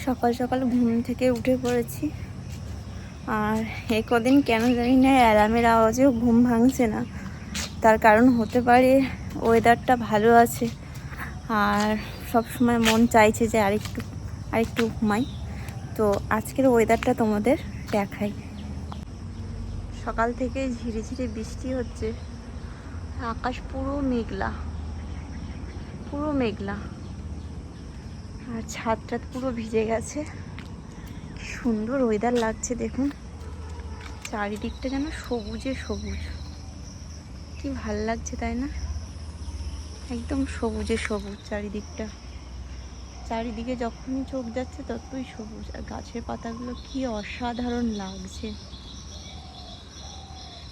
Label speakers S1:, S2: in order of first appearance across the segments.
S1: সকাল সকাল ঘুম থেকে উঠে পড়েছি। আর এই কদিন কেন জানি না অ্যালার্মের আওয়াজেও ঘুম ভাঙছে না। তার কারণ হতে পারে ওয়েদারটা ভালো আছে, আর সব সময় মন চাইছে যে আরেকটু ঘুমাই। তো আজকের ওয়েদারটা তোমাদের দেখাই। সকাল থেকে ঝিরিঝিরি বৃষ্টি হচ্ছে, আকাশ পুরো মেঘলা আর ছাদটা পুরো ভিজে গেছে। কি সুন্দর ওয়েদার লাগছে দেখুন, চারিদিকটা যেন সবুজে সবুজ, কি ভাল লাগছে তাই না? একদম সবুজে সবুজ চারিদিকটা, চারিদিকে যখনই চোখ যাচ্ছে ততই সবুজ, আর গাছের পাতাগুলো কি অসাধারণ লাগছে।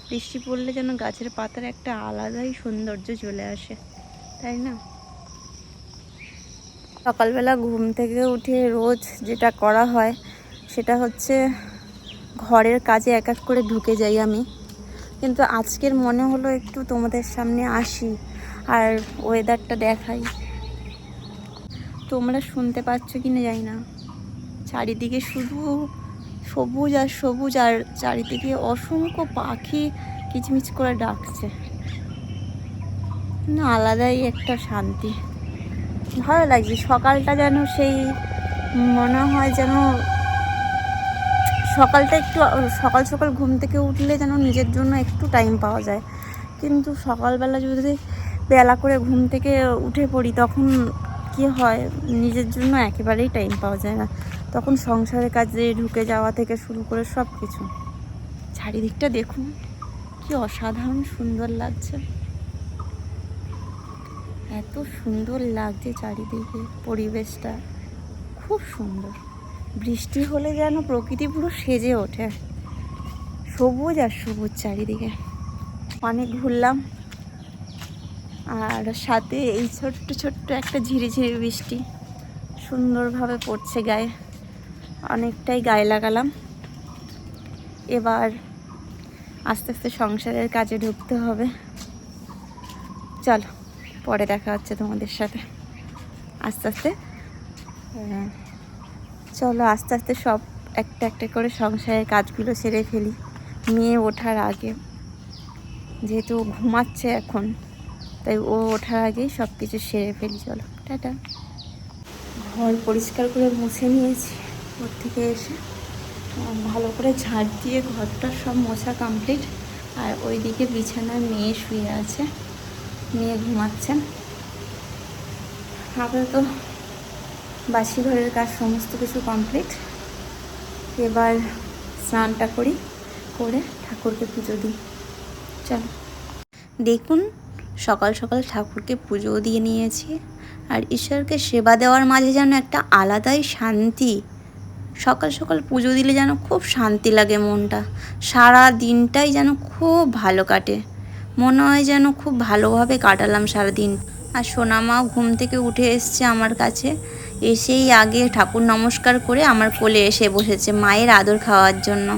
S1: বৃষ্টি পড়লে যেন গাছের পাতার একটা আলাদাই সৌন্দর্য চলে আসে, তাই না? সকালবেলা ঘুম থেকে উঠে রোজ যেটা করা হয় সেটা হচ্ছে ঘরের কাজে এক এক করে ঢুকে যাই আমি। কিন্তু আজকের মনে হলো একটু তোমাদের সামনে আসি আর ওয়েদারটা দেখাই। তোমরা শুনতে পাচ্ছ কি না জানি না, চারিদিকে শুধু সবুজ আর সবুজ, আর চারিদিকে অসংখ্য পাখি কিচমিচ করে ডাকছে। না, আলাদাই একটা শান্তি, ভালো লাগছে। সকালটা যেন সেই মনে হয় যেন সকালটা একটু সকাল সকাল ঘুম থেকে উঠলে যেন নিজের জন্য একটু টাইম পাওয়া যায়। কিন্তু সকালবেলা যদি বেলা করে ঘুম থেকে উঠে পড়ি তখন কি হয়, নিজের জন্য একেবারেই টাইম পাওয়া যায় না। তখন সংসারের কাজে ঢুকে যাওয়া থেকে শুরু করে সব কিছু। চারিদিকটা দেখুন কি অসাধারণ সুন্দর লাগছে, এত সুন্দর লাগছে চারিদিকে, পরিবেশটা খুব সুন্দর। বৃষ্টি হলে যেন প্রকৃতি পুরো সেজে ওঠে, সবুজ আর সবুজ চারিদিকে। অনেক ঘুরলাম, আর সাথে এই ছোট্ট ছোট্ট একটা ঝিরিঝিরি বৃষ্টি সুন্দরভাবে পড়ছে গায়ে, অনেকটাই গায়ে লাগালাম। এবার আস্তে আস্তে সংসারের কাজে ঢুকতে হবে। চলো পরে দেখা হচ্ছে তোমাদের সাথে। আস্তে আস্তে সব একটা একটা করে সংসারের কাজগুলো সেরে ফেলি মেয়ে ওঠার আগে। যেহেতু ঘুমাচ্ছে এখন, তাই ও ওঠার আগেই সব কিছু সেরে ফেলি। চলো টাটা। ঘর পরিষ্কার করে মুছে নিয়েছি, ওর থেকে এসে ভালো করে ঝাড় দিয়ে ঘরটা সব মোছা কমপ্লিট। আর ওইদিকে বিছানায় মেয়ে শুয়ে আছে, মেয়ে ঘুমাচ্ছেন। আপাতত বাসি ঘরের কাজ সমস্ত কিছু কমপ্লিট। এবার স্নানটা করে ঠাকুরকে পুজো দিই। চলো দেখুন, সকাল সকাল ঠাকুরকে পুজো দিয়ে নিয়েছি, আর ঈশ্বরকে সেবা দেওয়ার মাঝে যেন একটা আলাদাই শান্তি। সকাল সকাল পুজো দিলে যেন খুব শান্তি লাগে মনটা, সারা দিনটাই যেন খুব ভালো কাটে, মনে হয় যেন খুব ভালোভাবে কাটালাম সারাদিন। আর সোনামাও ঘুম থেকে উঠে এসছে আমার কাছে, এসেই আগে ঠাকুর নমস্কার করে আমার কোলে এসে বসেছে মায়ের আদর খাওয়ার জন্য।